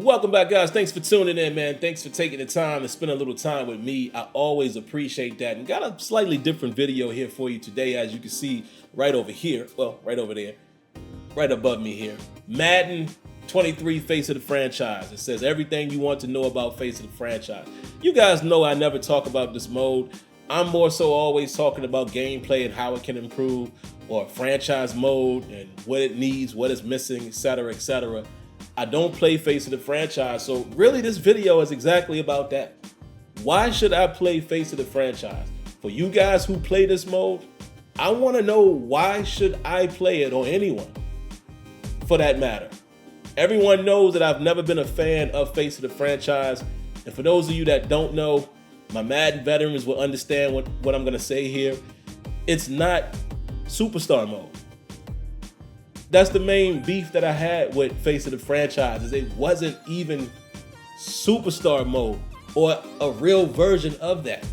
Welcome back, guys. Thanks for tuning in, man. Thanks for taking the time to spend a little time with me. I always appreciate that. And got a slightly different video here for you today, as you can see right over here. Well, right over there, right above me here. Madden 23 Face of the Franchise. It says everything you want to know about Face of the Franchise. You guys know I never talk about this mode. I'm more so always talking about gameplay and how it can improve, or franchise mode and what it needs, what is missing, etc., etc. I don't play Face of the Franchise, so really this video is exactly about that. Why should I play Face of the Franchise? For you guys who play this mode, I want to know, why should I play it, or anyone for that matter? Everyone knows that I've never been a fan of Face of the Franchise, and for those of you that don't know, my Madden veterans will understand what I'm going to say here. It's not Superstar Mode. That's the main beef that I had with Face of the Franchise, is it wasn't even Superstar Mode or a real version of that.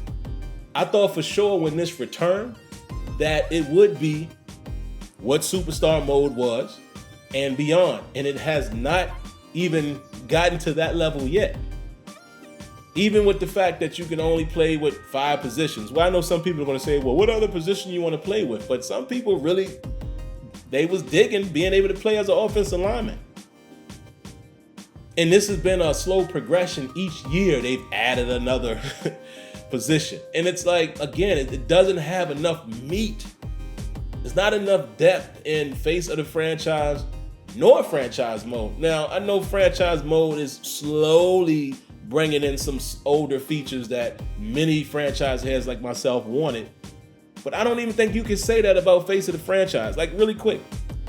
I thought for sure when this returned that it would be what Superstar Mode was and beyond, and it has not even gotten to that level yet. Even with the fact that you can only play with 5 positions. Well, I know some people are going to say, well, what other position you want to play with? But some people really, they was digging being able to play as an offensive lineman. And this has been a slow progression. Each year they've added another position. And it's like, again, it doesn't have enough meat. There's not enough depth in Face of the Franchise nor franchise mode. Now, I know franchise mode is slowly bringing in some older features that many franchise heads like myself wanted. But I don't even think you can say that about Face of the Franchise. Like, really quick,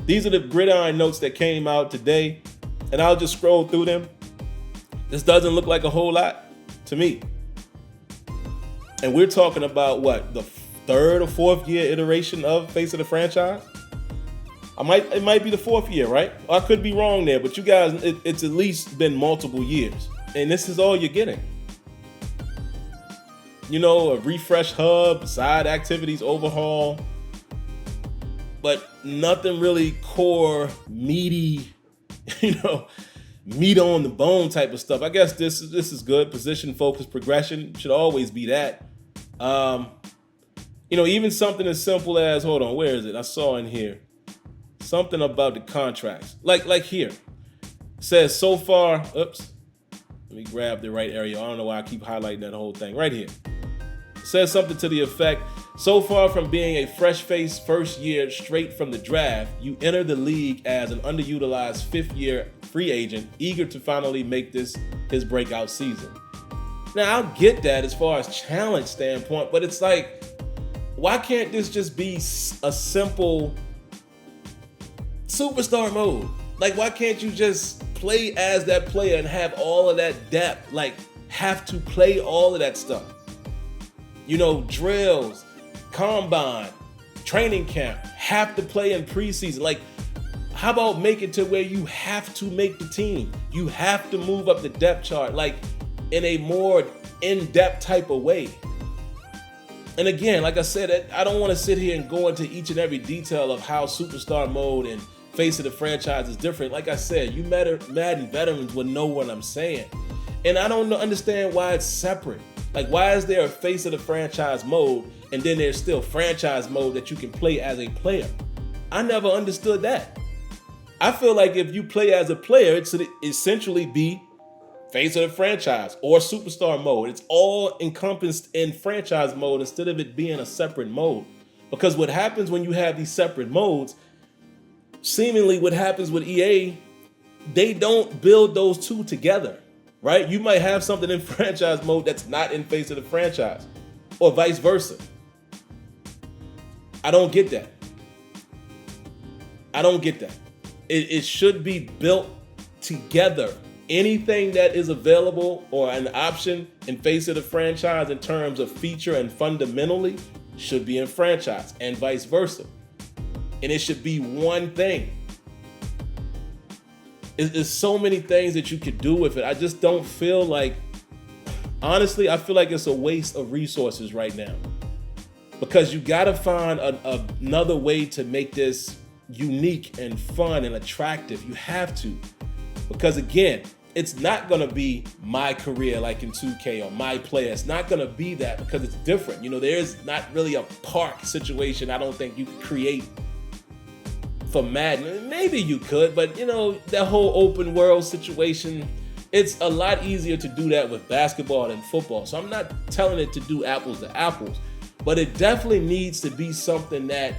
these are the gridiron notes that came out today, and I'll just scroll through them. This doesn't look like a whole lot to me. And we're talking about what, the 3rd or 4th year iteration of Face of the Franchise? It might be the 4th year, right? I could be wrong there, but you guys, it's at least been multiple years. And this is all you're getting. You know, a refresh hub, side activities overhaul, but nothing really core, meaty, meat on the bone type of stuff. I guess this is good. Position focused progression should always be that. Even something as simple as, hold on, where is it? I saw in here something about the contracts. Like here, it says so far, oops. Let me grab the right area. I don't know why I keep highlighting that whole thing. Right here. It says something to the effect, so far from being a fresh face first year straight from the draft, you enter the league as an underutilized 5th year free agent, eager to finally make this his breakout season. Now, I'll get that as far as challenge standpoint, but it's like, why can't this just be a simple Superstar Mode? Like, why can't you just play as that player and have all of that depth? Like, have to play all of that stuff. Drills, combine, training camp, have to play in preseason. Like, how about make it to where you have to make the team? You have to move up the depth chart, like in a more in-depth type of way. And again, like I said, I don't want to sit here and go into each and every detail of how Superstar Mode and Face of the Franchise is different. Like I said, you Madden veterans will know what I'm saying. And I don't understand why it's separate. Like, why is there a Face of the Franchise mode and then there's still franchise mode that you can play as a player? I never understood that. I feel like if you play as a player, it should essentially be Face of the Franchise or Superstar Mode. It's all encompassed in franchise mode instead of it being a separate mode. Because what happens when you have these separate modes, seemingly what happens with EA, they don't build those two together, right? You might have something in franchise mode that's not in Face of the Franchise, or vice versa. I don't get that. I don't get that. It should be built together. Anything that is available or an option in Face of the Franchise in terms of feature and fundamentally should be in franchise, and vice versa. And it should be one thing. There's so many things that you could do with it. I just don't feel like, honestly, I feel like it's a waste of resources right now. Because you gotta find another way to make this unique and fun and attractive. You have to. Because again, it's not gonna be my career like in 2K or my player. It's not gonna be that because it's different. You know, there's not really a park situation I don't think you could create for Madden. Maybe you could, but you know, that whole open world situation, it's a lot easier to do that with basketball than football. So I'm not telling it to do apples to apples, but it definitely needs to be something that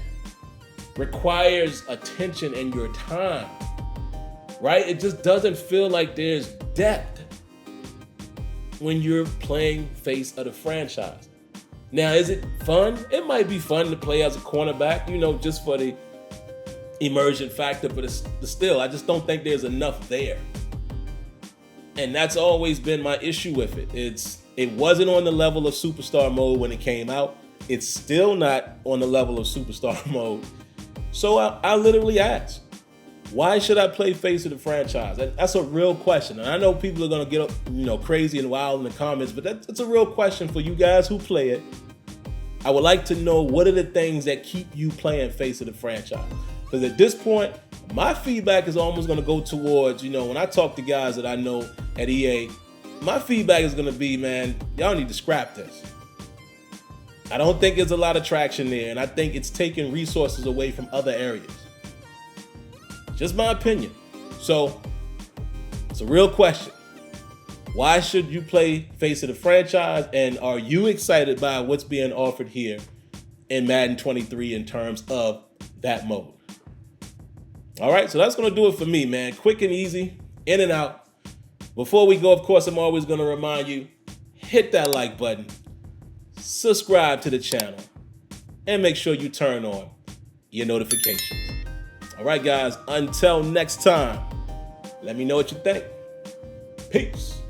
requires attention and your time, right? It just doesn't feel like there's depth when you're playing face of the franchise. Now, is it fun? It might be fun to play as a cornerback, you know, just for the immersion factor, but it's still, I just don't think there's enough there. And that's always been my issue with it. It wasn't on the level of Superstar Mode when it came out. It's still not on the level of Superstar Mode. So I literally asked, why should I play face of the franchise? That's a real question. And I know people are gonna get, you know, crazy and wild in the comments, but that's a real question for you guys who play it. I would like to know, what are the things that keep you playing face of the franchise? Because at this point, my feedback is almost gonna go towards, you know, when I talk to guys that I know at EA, my feedback is gonna be, man, y'all need to scrap this. I don't think there's a lot of traction there, and I think it's taking resources away from other areas. Just my opinion. So it's a real question. Why should you play face of the franchise, and are you excited by what's being offered here in Madden 23 in terms of that mode? All right, so that's gonna do it for me, man. Quick and easy, in and out. Before we go, of course, I'm always gonna remind you, hit that like button, subscribe to the channel, and make sure you turn on your notifications. All right, guys, until next time, let me know what you think. Peace.